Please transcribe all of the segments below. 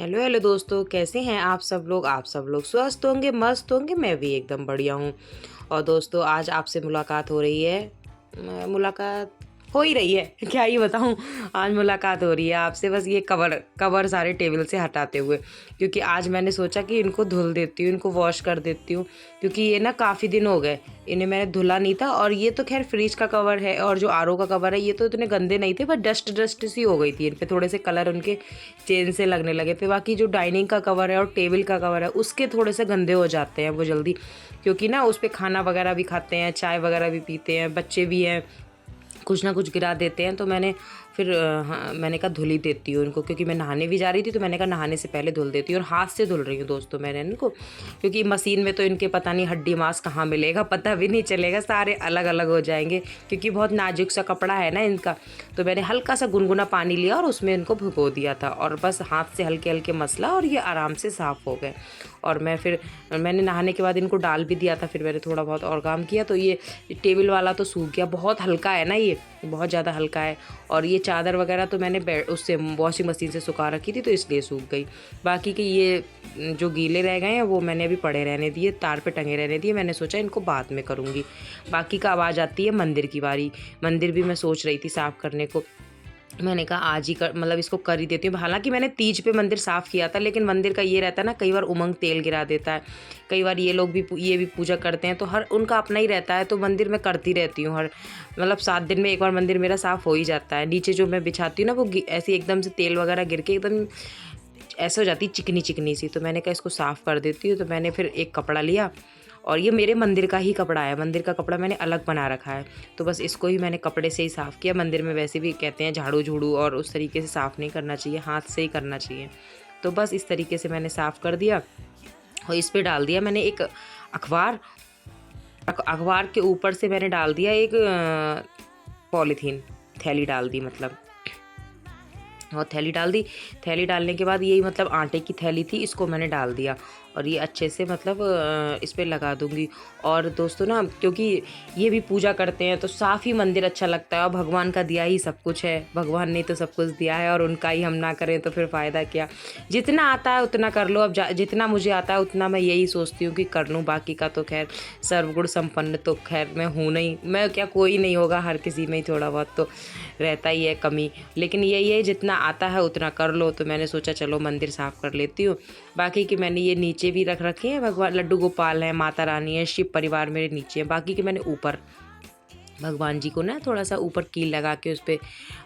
Hello hello दोस्तों, कैसे हैं आप सब लोग। आप सब लोग स्वस्थ होंगे, मस्त होंगे। मैं भी एकदम बढ़िया हूँ। और दोस्तों, आज आपसे मुलाकात हो रही है। मुलाकात हो ही रही है क्या ही बताऊँ। आज मुलाकात हो रही है आपसे, बस ये कवर कवर सारे टेबल से हटाते हुए, क्योंकि आज मैंने सोचा कि इनको धुल देती हूँ, इनको वॉश कर देती हूँ। क्योंकि ये ना काफ़ी दिन हो गए, इन्हें मैंने धुला नहीं था। और ये तो खैर फ्रिज का कवर है, और जो आरओ का कवर है ये तो इतने गंदे नहीं थे, पर डस्ट डस्ट सी हो गई थी इन पे, थोड़े से कलर उनके चेंज से लगने लगे थे। बाकी जो डाइनिंग का कवर है और टेबल का कवर है उसके थोड़े से गंदे हो जाते हैं वो जल्दी, क्योंकि ना उस पर खाना वगैरह भी खाते हैं, चाय वगैरह भी पीते हैं, बच्चे भी हैं, कुछ ना कुछ गिरा देते हैं। तो मैंने फिर हाँ, मैंने कहा धुल ही देती हूँ इनको, क्योंकि मैं नहाने भी जा रही थी। तो मैंने कहा नहाने से पहले धुल देती हूँ, और हाथ से धुल रही हूँ दोस्तों मैंने इनको, क्योंकि मशीन में तो इनके पता नहीं हड्डी मांस कहाँ मिलेगा, पता भी नहीं चलेगा, सारे अलग अलग हो जाएंगे, क्योंकि बहुत नाजुक सा कपड़ा है ना इनका। तो मैंने हल्का सा गुनगुना पानी लिया और उसमें इनको भिगो दिया था, और बस हाथ से हल्के हल्के मसला, और ये आराम से साफ़ हो गए। और मैंने नहाने के बाद इनको डाल भी दिया था। फिर मैंने थोड़ा बहुत और काम किया, तो ये टेबल वाला तो सूख गया। बहुत हल्का है ना, ये बहुत ज़्यादा हल्का है। और ये चादर वगैरह तो मैंने उससे वॉशिंग मशीन से सुखा रखी थी, तो इसलिए सूख गई। बाकी के ये जो गीले रह गए हैं वो मैंने अभी पड़े रहने दिए, तार पे टंगे रहने दिए। मैंने सोचा इनको बाद में करूँगी। बाकी का आवाज़ आती है मंदिर की बारी। मंदिर भी मैं सोच रही थी साफ़ करने को। मैंने कहा आज ही कर, मतलब इसको कर ही देती हूँ। हालांकि मैंने तीज पे मंदिर साफ़ किया था, लेकिन मंदिर का ये रहता है ना, कई बार उमंग तेल गिरा देता है, कई बार ये लोग भी ये भी पूजा करते हैं, तो हर उनका अपना ही रहता है। तो मंदिर में करती रहती हूँ, हर मतलब 7 दिन में एक बार मंदिर मेरा साफ़ हो ही जाता है। नीचे जो मैं बिछाती हूँ ना, वो ऐसे एकदम से तेल वगैरह गिर के एकदम ऐसे हो जाती चिकनी चिकनी सी। तो मैंने कहा इसको साफ़ कर देती हूँ। तो मैंने फिर एक कपड़ा लिया, और ये मेरे मंदिर का ही कपड़ा है, मंदिर का कपड़ा मैंने अलग बना रखा है। तो बस इसको ही मैंने कपड़े से ही साफ़ किया। मंदिर में वैसे भी कहते हैं झाड़ू झूड़ू और उस तरीके से साफ़ नहीं करना चाहिए, हाथ से ही करना चाहिए। तो बस इस तरीके से मैंने साफ़ कर दिया, और इस पे डाल दिया मैंने एक अखबार। अखबार के ऊपर से मैंने डाल दिया एक पॉलीथीन, थैली डाल दी मतलब, और थैली डाल दी। थैली डालने के बाद यही मतलब आटे की थैली थी, इसको मैंने डाल दिया, और ये अच्छे से मतलब इस पर लगा दूंगी। और दोस्तों ना, क्योंकि ये भी पूजा करते हैं तो साफ़ ही मंदिर अच्छा लगता है, और भगवान का दिया ही सब कुछ है, भगवान ने तो सब कुछ दिया है, और उनका ही हम ना करें तो फिर फ़ायदा क्या। जितना आता है उतना कर लो। अब जितना मुझे आता है उतना मैं यही सोचती हूँ कि कर लूँ। बाकी का तो खैर सर्वगुण संपन्न तो खैर मैं हूँ नहीं, मैं क्या कोई नहीं होगा, हर किसी में ही थोड़ा बहुत तो रहता ही है कमी। लेकिन यही है, जितना आता है उतना कर लो। तो मैंने सोचा चलो मंदिर साफ़ कर लेती हूँ। बाकी कि मैंने ये नीचे भी रख रखे हैं, भगवान लड्डू गोपाल हैं, माता रानी है, शिव परिवार मेरे नीचे है। बाकी कि मैंने ऊपर भगवान जी को ना थोड़ा सा ऊपर कील लगा के उस पर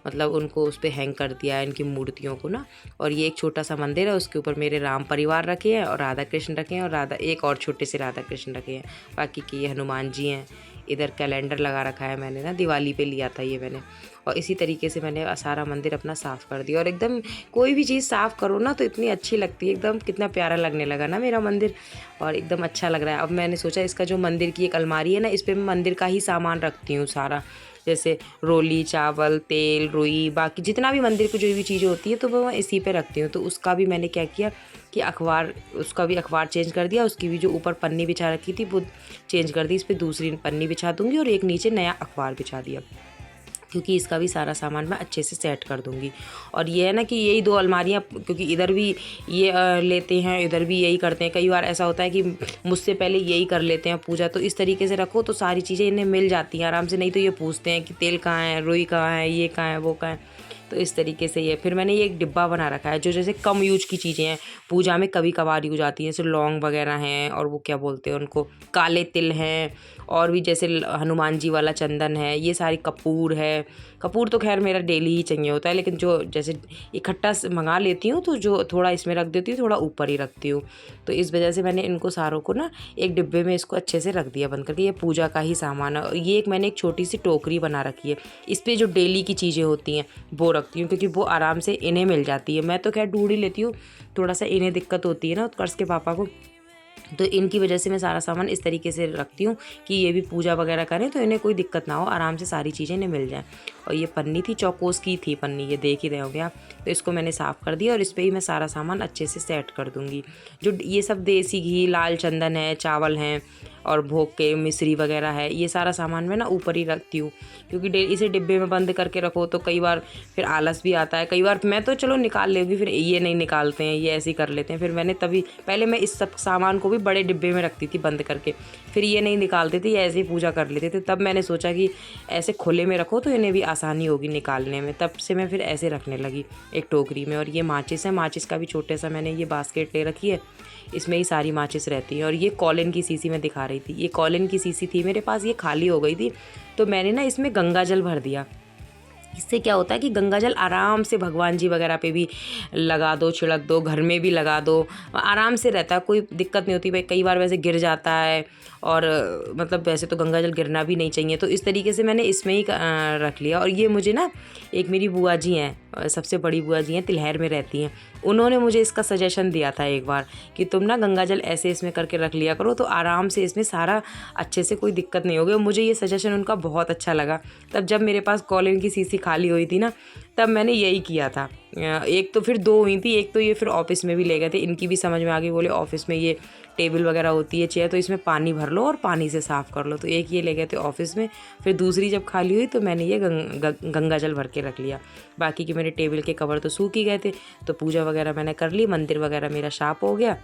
मतलब उनको उस पर हैंग कर दिया है, इनकी मूर्तियों को ना। और ये एक छोटा सा मंदिर है, उसके ऊपर मेरे राम परिवार रखे हैं, और राधा कृष्ण रखे हैं, और एक और छोटे से राधा कृष्ण रखे हैं। बाकी कि ये हनुमान जी हैं। इधर कैलेंडर लगा रखा है मैंने ना, दिवाली पे लिया था ये मैंने। और इसी तरीके से मैंने सारा मंदिर अपना साफ़ कर दिया। और एकदम कोई भी चीज़ साफ़ करो ना तो इतनी अच्छी लगती है, एकदम कितना प्यारा लगने लगा ना मेरा मंदिर, और एकदम अच्छा लग रहा है। अब मैंने सोचा इसका जो मंदिर की एक अलमारी है ना, इस पर मैं मंदिर का ही सामान रखती हूँ सारा, जैसे रोली, चावल, तेल, रुई, बाकी जितना भी मंदिर की जो भी चीज़ें होती है तो वो मैं इसी पे रखती हूँ। तो उसका भी मैंने क्या किया कि उसका भी अखबार चेंज कर दिया, उसकी भी जो ऊपर पन्नी बिछा रखी थी वो चेंज कर दी, इस पर दूसरी पन्नी बिछा दूँगी, और एक नीचे नया अखबार बिछा दिया, क्योंकि इसका भी सारा सामान मैं अच्छे से सेट कर दूँगी। और ये है ना कि यही 2 अलमारियाँ, क्योंकि इधर भी ये लेते हैं, इधर भी यही करते हैं। कई बार ऐसा होता है कि मुझसे पहले यही कर लेते हैं पूजा, तो इस तरीके से रखो तो सारी चीज़ें इन्हें मिल जाती हैं आराम से। नहीं तो ये पूछते हैं कि तेल कहाँ है, रुई कहाँ है, ये कहाँ है, वो कहाँ है। तो इस तरीके से ये फिर मैंने ये एक डिब्बा बना रखा है, जो जैसे कम यूज की चीज़ें हैं, पूजा में कभी कभार यूज आती हैं, जैसे लौंग वगैरह हैं, और वो क्या बोलते हैं उनको, काले तिल हैं, और भी जैसे हनुमान जी वाला चंदन है, ये सारी कपूर है। कपूर तो खैर मेरा डेली ही चाहिए होता है, लेकिन जो जैसे इकट्ठा मंगा लेती हूँ तो जो थोड़ा इसमें रख देती हूँ, थोड़ा ऊपर ही रखती हूँ। तो इस वजह से मैंने इनको सारों को ना एक डिब्बे में इसको अच्छे से रख दिया बंद करके। ये पूजा का ही सामान है। ये एक मैंने एक छोटी सी टोकरी बना रखी है, इस पर जो डेली की चीज़ें होती हैं वो रखती हूँ, क्योंकि वो आराम से इन्हें मिल जाती है। मैं तो खैर ढूंढ ही लेती हूँ, थोड़ा सा इन्हें दिक्कत होती है ना उत्कर्ष के पापा को, तो इनकी वजह से मैं सारा सामान इस तरीके से रखती हूँ कि ये भी पूजा वगैरह करें तो इन्हें कोई दिक्कत ना हो, आराम से सारी चीज़ें इन्हें मिल जाएँ। और ये पन्नी थी, चौकोस की थी पन्नी, ये देख ही रहे होंगे आप। तो इसको मैंने साफ़ कर दिया और इस पर ही मैं सारा सामान अच्छे से सेट कर दूँगी। जो ये सब देसी घी, लाल चंदन है, चावल हैं और भोग के मिश्री वगैरह है, ये सारा सामान मैं ना ऊपर ही रखती हूँ, क्योंकि इसे डिब्बे में बंद करके रखो तो कई बार फिर आलस भी आता है। कई बार मैं तो चलो निकाल लेगी, फिर ये नहीं निकालते हैं, ये ऐसे ही कर लेते हैं। फिर मैंने तभी पहले मैं इस सब सामान को भी बड़े डिब्बे में रखती थी बंद करके, फिर ये नहीं निकालते थे, ये ऐसे ही पूजा कर लेते थे। तब मैंने सोचा कि ऐसे खुले में रखो तो इन्हें भी आसानी होगी निकालने में, तब से मैं फिर ऐसे रखने लगी एक टोकरी में। और ये माचिस है, माचिस का भी छोटे सा मैंने ये बास्केट ले रखी है, इसमें ही सारी माचिस रहती है। और ये कॉलिन की शीशी मैं दिखा रही थी, ये कॉलिन की शीशी थी मेरे पास, ये खाली हो गई थी तो मैंने ना इसमें गंगा जल भर दिया। इससे क्या होता है कि गंगा जल आराम से भगवान जी वगैरह पे भी लगा दो, छिड़क दो, घर में भी लगा दो, आराम से रहता है, कोई दिक्कत नहीं होती। भाई कई बार वैसे गिर जाता है और मतलब वैसे तो गंगा जल गिरना भी नहीं चाहिए, तो इस तरीके से मैंने इसमें ही रख लिया। और ये मुझे ना एक मेरी बुआ जी हैं, सबसे बड़ी बुआ जी हैं, तिलहर में रहती हैं, उन्होंने मुझे इसका सजेशन दिया था एक बार कि तुम ना गंगा जल ऐसे इसमें करके रख लिया करो तो आराम से इसमें सारा अच्छे से कोई दिक्कत नहीं होगी। और मुझे ये सजेशन उनका बहुत अच्छा लगा। तब जब मेरे पास कॉलिन की शीशी खाली हुई थी ना, तब मैंने यही किया था। एक तो फिर 2 हुई थी, एक तो ये फिर ऑफिस में भी ले गए थे, इनकी भी समझ में आ गई, बोले ऑफिस में ये टेबल वगैरह होती है, चेयर, तो इसमें पानी भर लो और पानी से साफ़ कर लो। तो एक ये ले गए थे ऑफिस में, फिर दूसरी जब खाली हुई तो मैंने ये गंगा जल भर के रख लिया। बाकी के मेरे टेबल के कवर तो सूख ही गए थे, तो पूजा वगैरह मैंने कर ली, मंदिर वगैरह मेरा साफ हो गया।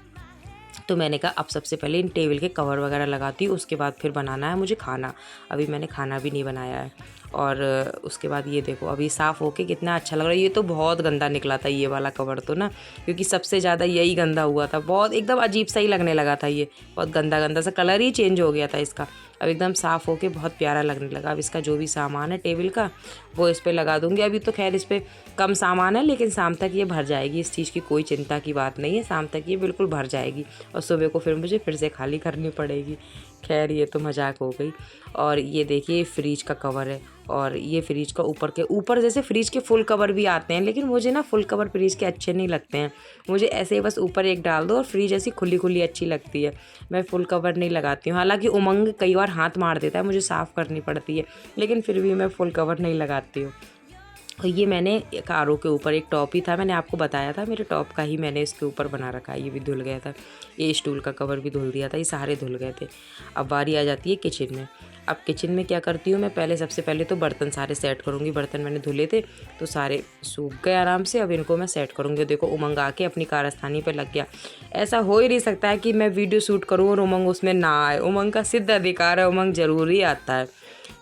तो मैंने कहा अब सबसे पहले इन टेबल के कवर वगैरह लगाती हूँ, उसके बाद फिर बनाना है मुझे खाना। अभी मैंने खाना भी नहीं बनाया है। और उसके बाद ये देखो अभी साफ़ होके कितना अच्छा लग रहा है। ये तो बहुत गंदा निकला था ये वाला कवर तो ना, क्योंकि सबसे ज़्यादा यही गंदा हुआ था, बहुत एकदम अजीब सा ही लगने लगा था, ये बहुत गंदा गंदा सा कलर ही चेंज हो गया था इसका। अब एकदम साफ़ होके बहुत प्यारा लगने लगा। अब इसका जो भी सामान है टेबल का वो इस पर लगा दूँगी। अभी तो खैर इस पर कम सामान है, लेकिन शाम तक ये भर जाएगी, इस चीज़ की कोई चिंता की बात नहीं है, शाम तक ये बिल्कुल भर जाएगी। और सुबह को फिर मुझे फिर से खाली करनी पड़ेगी। खैर ये तो मजाक हो गई। और ये देखिए फ्रिज का कवर है, और ये फ्रिज का ऊपर जैसे फ्रिज के फुल कवर भी आते हैं, लेकिन मुझे ना फुल कवर फ्रिज के अच्छे नहीं लगते हैं। मुझे ऐसे ही बस ऊपर एक डाल दो और फ्रिज ऐसी खुली खुली अच्छी लगती है, मैं फुल कवर नहीं लगाती हूँ। हालांकि उमंग कई बार हाथ मार देता है, मुझे साफ़ करनी पड़ती है, लेकिन फिर भी मैं फुल कवर नहीं लगाती हूँ। और ये मैंने एक आर ओ के ऊपर एक टॉप ही था, मैंने आपको बताया था, मेरे टॉप का ही मैंने इसके ऊपर बना रखा है। ये भी धुल गया था, ये स्टूल का कवर भी धुल दिया था, ये सारे धुल गए थे। अब बारी आ जाती है किचन में। अब किचन में क्या करती हूँ मैं, सबसे पहले तो बर्तन सारे सेट करूँगी। बर्तन मैंने धुले थे तो सारे सूख गए आराम से, अब इनको मैं सेट करूँगी। देखो उमंग आके अपनी कारस्तानी पे लग गया। ऐसा हो ही नहीं सकता है कि मैं वीडियो शूट करूँ और उमंग उसमें ना आए, उमंग का सिद्ध अधिकार है, उमंग ज़रूर ही आता है।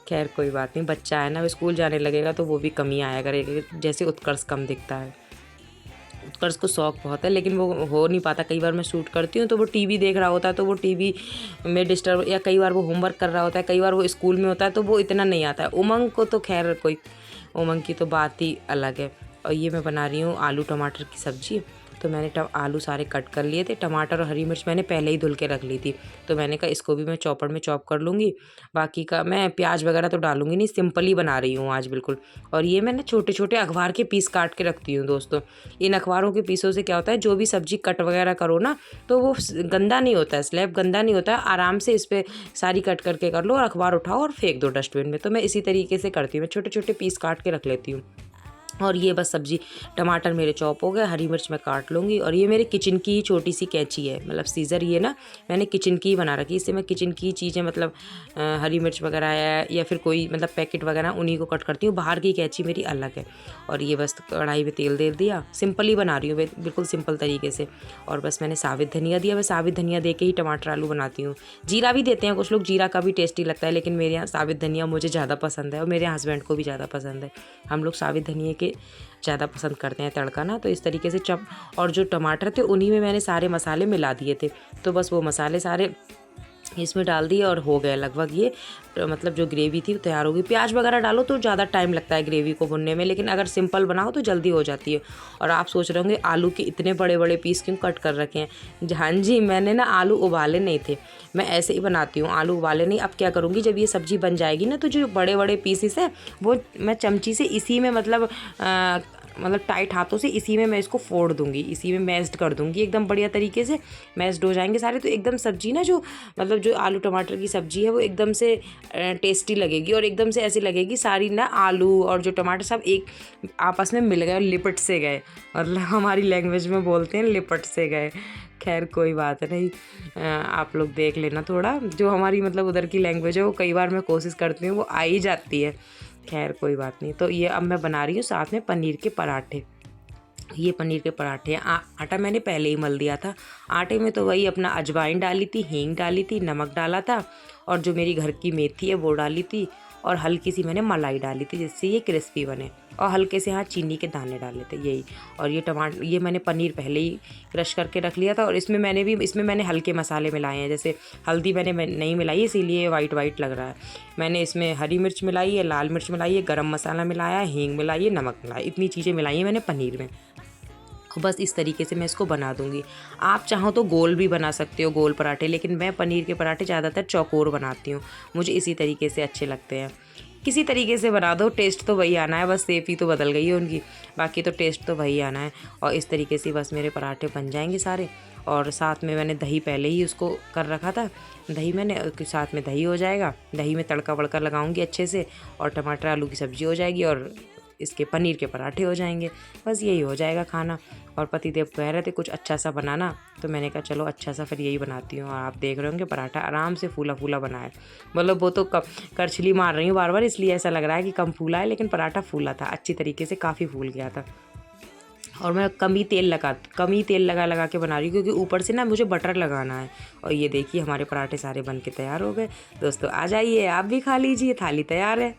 खैर कोई बात नहीं, बच्चा है ना, वो स्कूल जाने लगेगा तो वो भी कम ही आया करेगा, जैसे उत्कर्ष कम दिखता है। उत्कर्ष को शौक बहुत है, लेकिन वो हो नहीं पाता। कई बार मैं शूट करती हूँ तो वो टीवी देख रहा होता है, तो वो टीवी में डिस्टर्ब, या कई बार वो होमवर्क कर रहा होता है, कई बार वो स्कूल में होता है, तो वो इतना नहीं आता है। उमंग को तो खैर कोई, उमंग की तो बात ही अलग है। और ये मैं बना रही हूँ आलू टमाटर की सब्ज़ी। तो मैंने आलू सारे कट कर लिए थे, टमाटर और हरी मिर्च मैंने पहले ही धुल के रख ली थी, तो मैंने कहा इसको भी मैं चॉपर में चॉप कर लूँगी। बाकी का मैं प्याज वगैरह तो डालूँगी नहीं, सिंपल ही बना रही हूँ आज बिल्कुल। और ये मैंने छोटे छोटे अखबार के पीस काट के रखती हूँ दोस्तों। इन अखबारों के पीसों से क्या होता है, जो भी सब्ज़ी कट वगैरह करो ना तो वो गंदा नहीं होता है, स्लैब गंदा नहीं होता है, आराम से इस पर सारी कट करके कर लो और अखबार उठाओ और फेंक दो डस्टबिन में। तो मैं इसी तरीके से करती हूँ, मैं छोटे छोटे पीस काट के रख लेती हूँ। और ये बस सब्ज़ी, टमाटर मेरे चॉप हो गए, हरी मिर्च मैं काट लूँगी। और ये मेरे किचन की ही छोटी सी कैंची है, मतलब सीज़र, ये ना मैंने किचन की ही बना रखी है। इससे मैं किचन की चीज़ें, मतलब हरी मिर्च वगैरह है या फिर कोई मतलब पैकेट वगैरह, उन्हीं को कट करती हूँ। बाहर की कैंची मेरी अलग है। और ये बस कढ़ाई में तेल दे दिया, सिंपल ही बना रही हूँ बिल्कुल सिंपल तरीके से। और बस मैंने साबित धनिया दिया, मैं साबित धनिया दे के ही टमाटर आलू बनाती हूँ। जीरा भी देते हैं कुछ लोग, जीरा का भी टेस्टी लगता है, लेकिन मेरे यहाँ साबित धनिया मुझे ज़्यादा पसंद है और मेरे हस्बैंड को भी ज़्यादा पसंद है। हम लोग साबित धनिया के ज़्यादा पसंद करते हैं तड़का ना। तो इस तरीके से और जो टमाटर थे उन्हीं में मैंने सारे मसाले मिला दिए थे, तो बस वो मसाले सारे इसमें डाल दिए और हो गया लगभग ये, मतलब जो ग्रेवी थी वो तैयार होगी। प्याज वगैरह डालो तो ज़्यादा टाइम लगता है ग्रेवी को भुनने में, लेकिन अगर सिंपल बनाओ तो जल्दी हो जाती है। और आप सोच रहे होंगे आलू के इतने बड़े बड़े पीस क्यों कट कर रखे हैं। हाँ जी, मैंने ना आलू उबाले नहीं थे, मैं ऐसे ही बनाती हूँ, आलू उबाले नहीं। अब क्या करूँगी, जब ये सब्ज़ी बन जाएगी ना तो जो बड़े बड़े पीसेस है वो मैं चमची से इसी में मतलब मतलब टाइट हाथों से इसी में मैं इसको फोड़ दूँगी, इसी में मैश्ड कर दूँगी एकदम बढ़िया तरीके से। मैश्ड हो जाएंगे सारे तो एकदम सब्जी ना जो मतलब जो आलू टमाटर की सब्जी है वो एकदम से टेस्टी लगेगी और एकदम से ऐसी लगेगी सारी ना आलू और जो टमाटर सब एक आपस में मिल गए और लिपट से गए, और हमारी लैंग्वेज में बोलते हैं लिपट से गए। खैर कोई बात नहीं, आप लोग देख लेना थोड़ा, जो हमारी मतलब उधर की लैंग्वेज है वो कई बार मैं कोशिश करती हूँ वो आ ही जाती है। खैर कोई बात नहीं। तो ये अब मैं बना रही हूँ साथ में पनीर के पराठे। ये पनीर के पराठे आटा मैंने पहले ही मल दिया था। आटे में तो वही अपना अजवाइन डाली थी, हींग डाली थी, नमक डाला था और जो मेरी घर की मेथी है वो डाली थी और हल्की सी मैंने मलाई डाली थी जिससे ये क्रिस्पी बने, और हल्के से चीनी के दाने डाले थे यही। और ये टमाटर, ये मैंने पनीर पहले ही क्रश करके रख लिया था और इसमें मैंने हल्के मसाले मिलाए हैं, जैसे हल्दी मैंने नहीं मिलाई इसीलिए वाइट वाइट लग रहा है। मैंने इसमें हरी मिर्च मिलाई है, लाल मिर्च मिलाई है, गरम मसाला मिलाया है, हींग मिलाई है, नमक मिलाया, इतनी चीज़ें मिलाई हैं मैंने पनीर में। बस इस तरीके से मैं इसको बना दूंगी। आप चाहो तो गोल भी बना सकते हो, गोल पराठे, लेकिन मैं पनीर के पराठे ज़्यादातर चौकोर बनाती हूँ, मुझे इसी तरीके से अच्छे लगते हैं। किसी तरीके से बना दो, टेस्ट तो वही आना है, बस शेप ही तो बदल गई है उनकी, बाकी तो टेस्ट तो वही आना है। और इस तरीके से बस मेरे पराठे बन जाएंगे सारे। और साथ में मैंने दही पहले ही उसको कर रखा था, दही मैंने साथ में दही हो जाएगा, दही में तड़का वड़का लगाऊंगी अच्छे से और टमाटर आलू की सब्ज़ी हो जाएगी और इसके पनीर के पराठे हो जाएंगे। बस यही हो जाएगा खाना। और पतिदेव कह रहे थे कुछ अच्छा सा बनाना, तो मैंने कहा चलो अच्छा सा फिर यही बनाती हूँ। और आप देख रहे होंगे पराठा आराम से फूला फूला बना है, मतलब वो तो करछली मार रही हूँ बार बार इसलिए ऐसा लग रहा है कि कम फूला है, लेकिन पराठा फूला था अच्छी तरीके से, काफ़ी फूल गया था। और मैं कम ही तेल लगा लगा के बना रही हूँ क्योंकि ऊपर से ना मुझे बटर लगाना है। और ये देखिए हमारे पराठे सारे बन के तैयार हो गए। दोस्तों आ जाइए, आप भी खा लीजिए, थाली तैयार है।